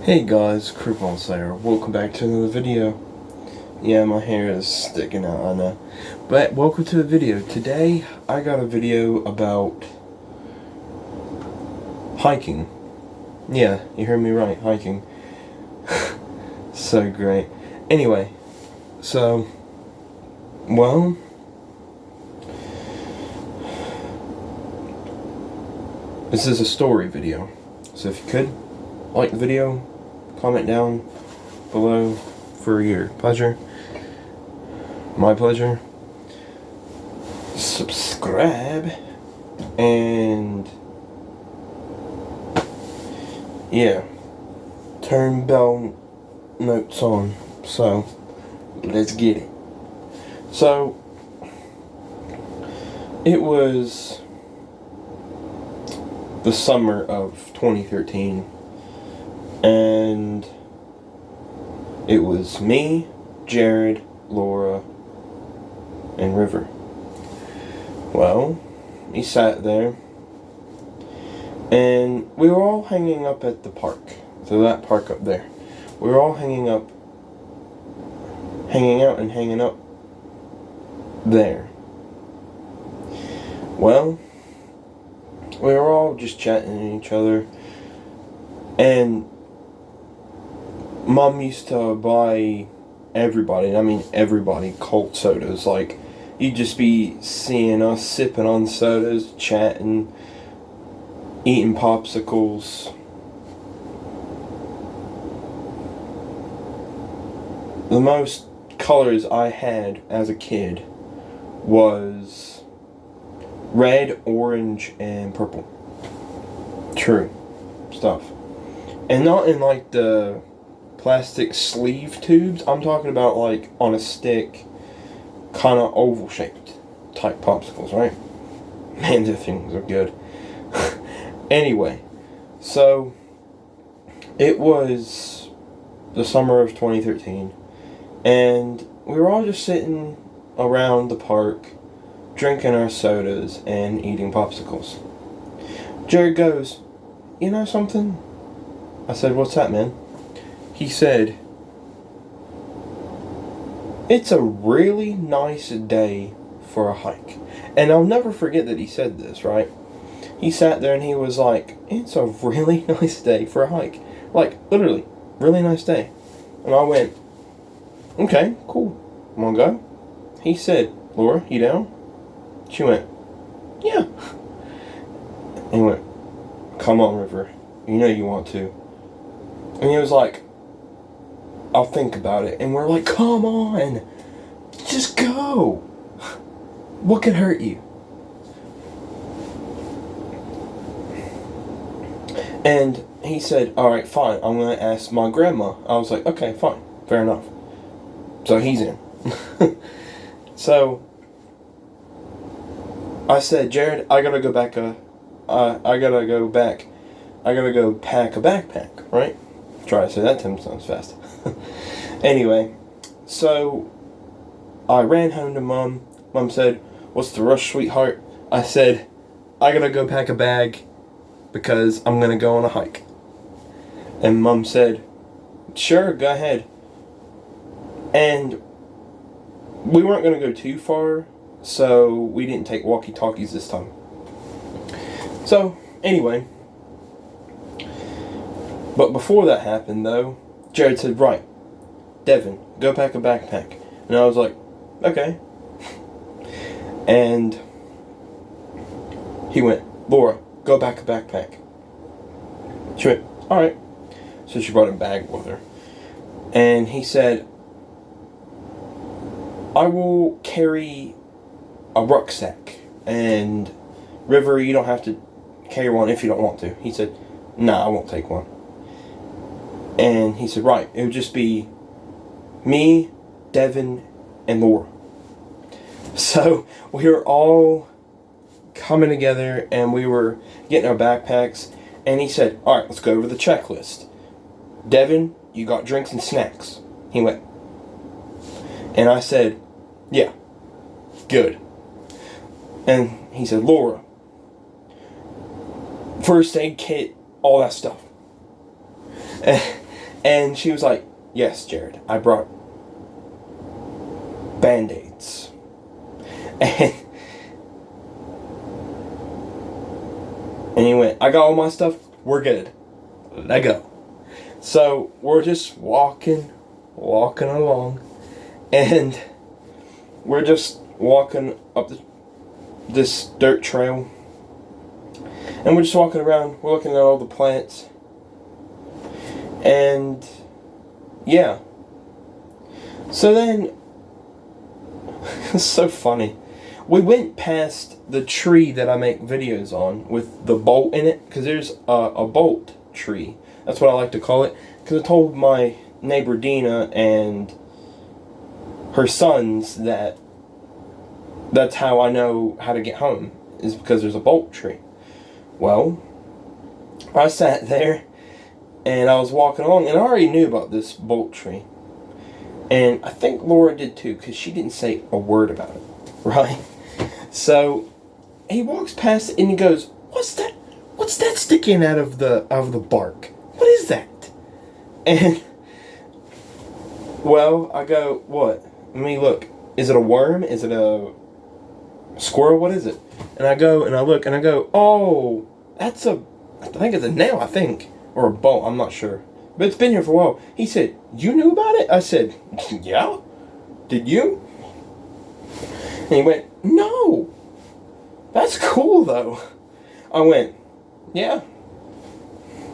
Hey guys, Creepon Slayer. Welcome back to another video. Yeah, my hair is sticking out, I know. But welcome to the video. Today, I got a video about hiking. Yeah, you heard me right, hiking. So great. Anyway, so, well, this is a story video. So if you could, like the video, comment down below for your pleasure. My pleasure. Subscribe. And yeah, turn bell notes on. So let's get it. So it was the summer of 2013, and it was me, Jared, Laura, and River. Well, we sat there, and we were all hanging up at the park. So that park up there. We were all hanging out and hanging up there. Well, we were all just chatting to each other, and Mom used to buy everybody, and I mean everybody, Colt sodas. Like, you'd just be seeing us sipping on sodas, chatting, eating popsicles. The most colors I had as a kid was red, orange, and purple. True stuff. And not in like the plastic sleeve tubes. I'm talking about like on a stick, kind of oval shaped type popsicles, right? Man, the things are good. Anyway, so it was the summer of 2013, and we were all just sitting around the park, drinking our sodas and eating popsicles. Jared goes, "You know something?" I said, "What's that, man?" He said, "It's a really nice day for a hike." And I'll never forget that he said this, right? He sat there and he was like, "It's a really nice day for a hike." Like, literally, really nice day. And I went, "Okay, cool. Wanna go?" He said, "Laura, you down?" She went, "Yeah." And he went, "Come on, River. You know you want to." And he was like, "I'll think about it." And we're like, "Come on. Just go. What could hurt you?" And he said, "Alright, fine. I'm going to ask my grandma." I was like, "Okay, fine. Fair enough." So he's in. So I said, "Jared, I gotta go back. I gotta go pack a backpack, right?" Try to say that 10 times fast. Anyway, so I ran home to Mom. Mom said, "What's the rush, sweetheart?" I said, "I gotta go pack a bag because I'm gonna go on a hike." And Mom said, "Sure, go ahead." And we weren't gonna go too far, so we didn't take walkie-talkies this time. So, anyway. But before that happened, though, Jared said, "Right, Devin, go pack a backpack." And I was like, "Okay." And he went, "Laura, go pack a backpack." She went, "Alright." So she brought a bag with her. And he said, "I will carry a rucksack. And River, you don't have to carry one if you don't want to." He said, "Nah, I won't take one." And he said, "Right, it would just be me, Devin, and Laura." So we were all coming together and we were getting our backpacks. And he said, "Alright, let's go over the checklist. Devin, you got drinks and snacks." He went. And I said, "Yeah, good." And he said, "Laura, first aid kit, all that stuff." And she was like, yes, Jared, I brought Band-Aids. And he went, I got all my stuff, we're good. Let go. So we're just walking along, and we're just walking up this dirt trail, and we're just walking around, we're looking at all the plants, and yeah. So then, it's so funny. We went past the tree that I make videos on with the bolt in it, because there's a bolt tree. That's what I like to call it, because I told my neighbor Dina and her sons that that's how I know how to get home, is because there's a bolt tree. Well, I sat there and I was walking along, and I already knew about this bolt tree. And I think Laura did too, because she didn't say a word about it, right? So he walks past it and he goes, "What's that? What's that sticking out of the bark? What is that?" And well, I go, "What? Let me look. Is it a worm? Is it a squirrel? What is it?" And I go and I look and I go, "Oh, I think it's a nail, I think, or a bolt. I'm not sure, but it's been here for a while." He said, "You knew about it?" I said, "Yeah. Did you?" And he went, "No. That's cool though." I went, "Yeah.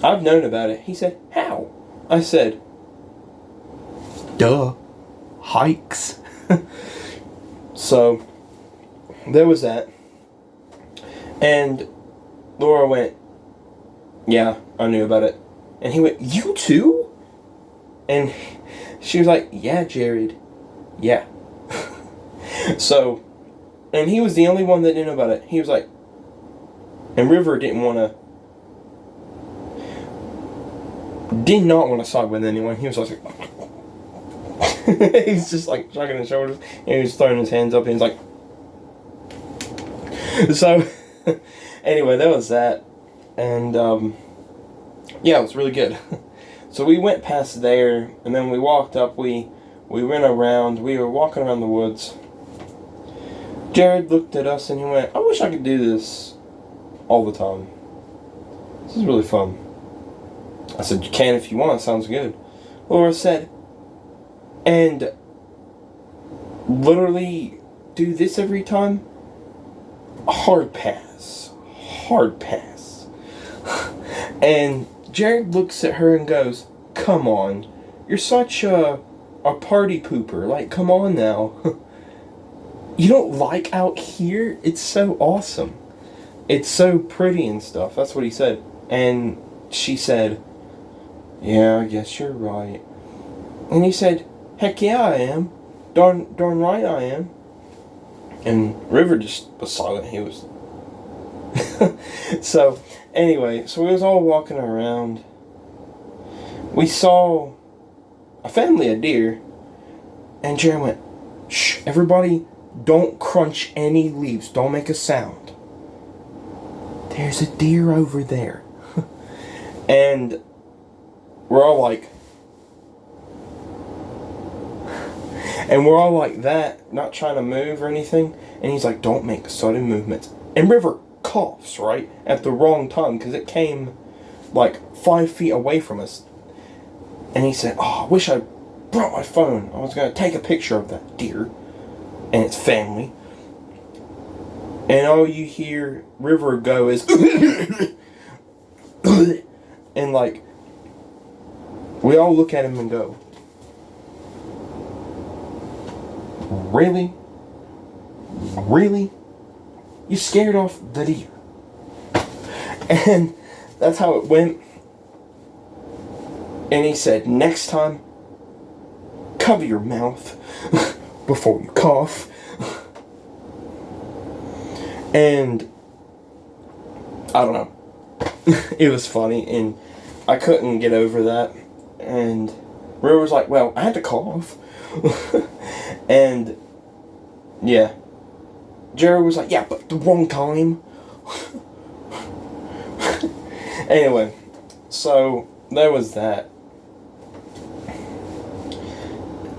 I've known about it." He said, "How?" I said, "Duh. Hikes." So there was that. And Laura went, "Yeah, I knew about it." And he went, "You too?" And she was like, "Yeah, Jared. Yeah." So, and he was the only one that didn't know about it. He was like, and River did not want to side with anyone. He was like, he's just like shrugging his shoulders, and he was throwing his hands up, and he's like, so, anyway, that was that. And, yeah, it was really good. So we went past there, and then we walked up, we went around, we were walking around the woods. Jared looked at us and he went, "I wish I could do this all the time. This is really fun." I said, "You can if you want, sounds good." Laura said, "And literally do this every time?" Hard pass. Hard pass. And Jared looks at her and goes, "Come on, you're such a party pooper. Like, come on now. You don't like out here? It's so awesome. It's so pretty and stuff." That's what he said. And she said, "Yeah, I guess you're right." And he said, "Heck yeah, I am. Darn right I am." And River just was silent. He was... So, anyway, so we was all walking around. We saw a family of deer. And Jared went, "Shh, everybody, don't crunch any leaves. Don't make a sound. There's a deer over there." And we're all like... And we're all like that, not trying to move or anything. And he's like, "Don't make sudden movements." And River coughs, right? At the wrong time, because it came like 5 feet away from us. And he said, "Oh, I wish I brought my phone. I was going to take a picture of that deer and its family." And all you hear River go is... And like, we all look at him and go, "Really? Really? You scared off the deer?" And that's how it went. And he said, "Next time, cover your mouth before you cough." And I don't know. It was funny, and I couldn't get over that. And River was like, "Well, I had to cough." And yeah, Jared was like, "Yeah, but the wrong time." Anyway, so there was that.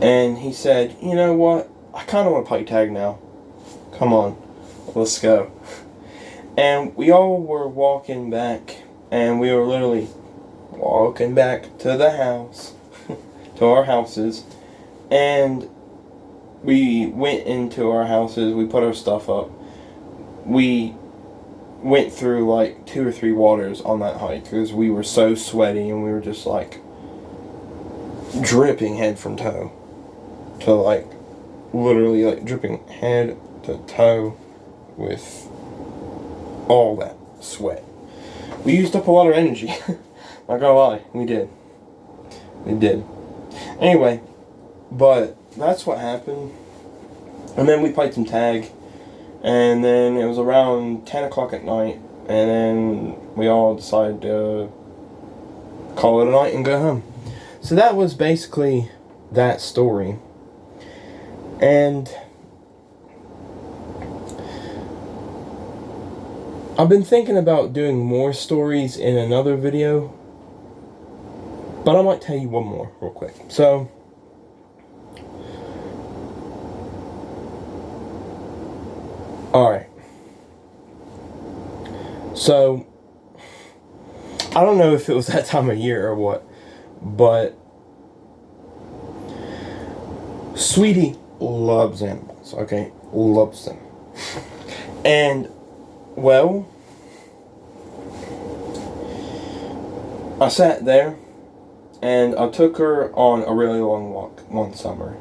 And he said, you know what? I kind of want to play tag now. Come on, let's go. And we all were walking back, and we were literally walking back to the house, to our houses, and we went into our houses, we put our stuff up. We went through like 2 or 3 waters on that hike because we were so sweaty and we were just like dripping head from toe to like literally like dripping head to toe with all that sweat. We used up a lot of energy. Not gonna lie, we did. Anyway, but that's what happened. And then we played some tag. And then it was around 10 o'clock at night. And then we all decided to call it a night and go home. So that was basically that story. And I've been thinking about doing more stories in another video, but I might tell you one more real quick. So, alright. So, I don't know if it was that time of year or what, but Sweetie loves animals, okay? Loves them. And, well, I sat there and I took her on a really long walk one summer.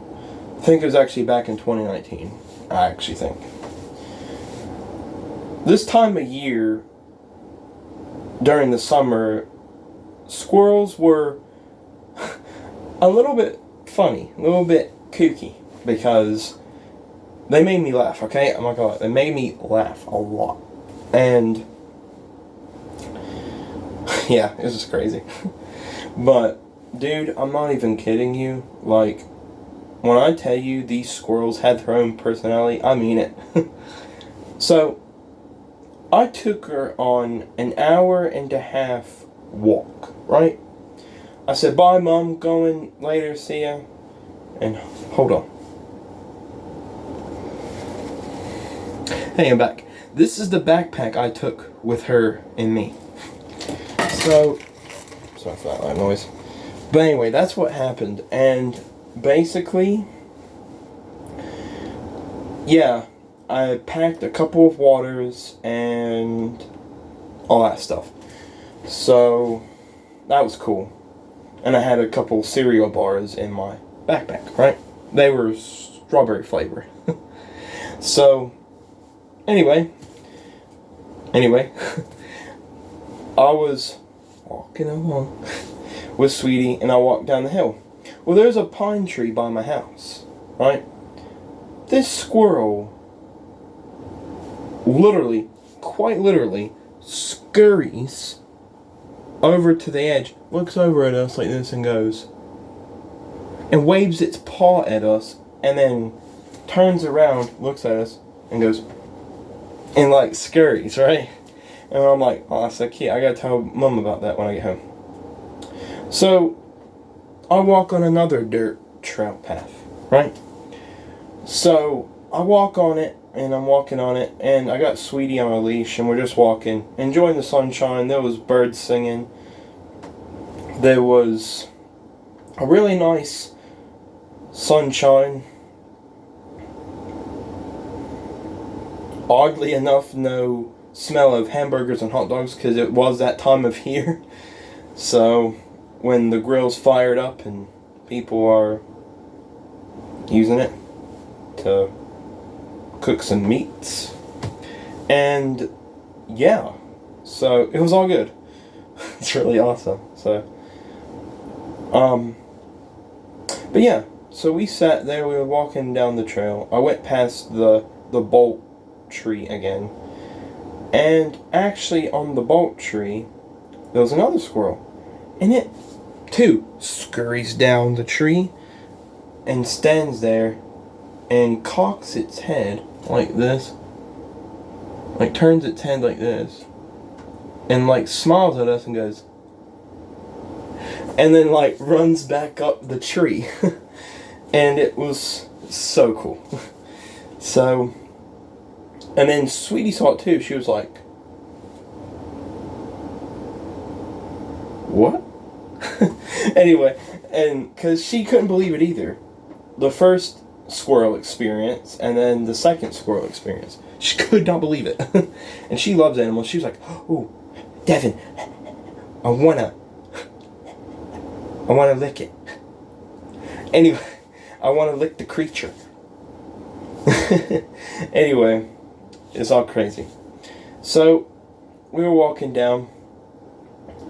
I think it was actually back in 2019, I actually think. This time of year, during the summer, squirrels were a little bit funny, a little bit kooky, because they made me laugh, okay? I'm not gonna lie, they made me laugh a lot. And yeah, it was just crazy. But dude, I'm not even kidding you. Like, when I tell you these squirrels had their own personality, I mean it. So I took her on an 1.5 hour walk, right? I said, bye mom, going later, see ya. And hold on. Hey, I'm back. This is the backpack I took with her and me. So, sorry for that loud noise. But anyway, that's what happened. And basically, yeah, I packed a couple of waters and all that stuff. So, that was cool. And I had a couple cereal bars in my backpack, right? They were strawberry flavor. So, anyway, I was walking along with Sweetie and I walked down the hill. Well, there's a pine tree by my house, right? This squirrel literally, quite literally, scurries over to the edge, looks over at us like this and goes, and waves its paw at us, and then turns around, looks at us, and goes, and like scurries, right? And I'm like, oh, that's so cute. I gotta tell mom about that when I get home. So, I walk on another dirt trail path, right? So, I walk on it, and I'm walking on it, and I got Sweetie on a leash, and we're just walking, enjoying the sunshine. There was birds singing. There was a really nice sunshine. Oddly enough, no smell of hamburgers and hot dogs, because it was that time of year. So, when the grill's fired up and people are using it to cook some meats. And yeah, so it was all good. It's really awesome. So, but yeah, so we sat there, we were walking down the trail. I went past the bolt tree again. And actually on the bolt tree, there was another squirrel. And it, too, scurries down the tree and stands there and cocks its head like this. Like, turns its head like this. And, like, smiles at us and goes. And then, like, runs back up the tree. And it was so cool. So, and then Sweetie saw it too. She was like, what? Anyway, and because she couldn't believe it either. The first squirrel experience and then the second squirrel experience. She could not believe it. And she loves animals. She was like, oh, Devin, I wanna lick it. Anyway, I wanna lick the creature. Anyway, it's all crazy. So, we were walking down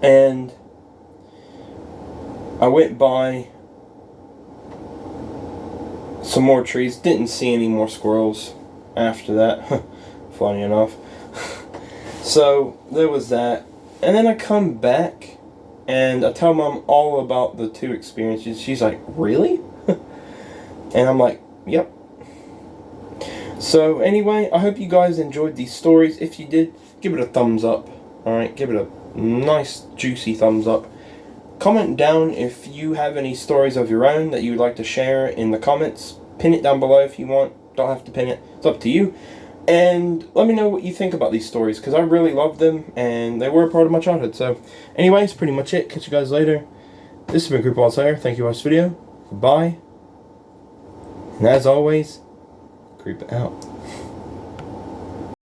and I went by some more trees. Didn't see any more squirrels after that. Funny enough. So there was that. And then I come back and I tell Mom all about the two experiences. She's like, really? And I'm like, yep. So anyway, I hope you guys enjoyed these stories. If you did, give it a thumbs up. Alright, give it a nice juicy thumbs up. Comment down if you have any stories of your own that you would like to share in the comments. Pin it down below if you want. Don't have to pin it. It's up to you. And let me know what you think about these stories, because I really love them and they were a part of my childhood. So anyways, pretty much it. Catch you guys later. This has been Creepball Slayer. Thank you for watching this video. Goodbye. And as always, creep it out.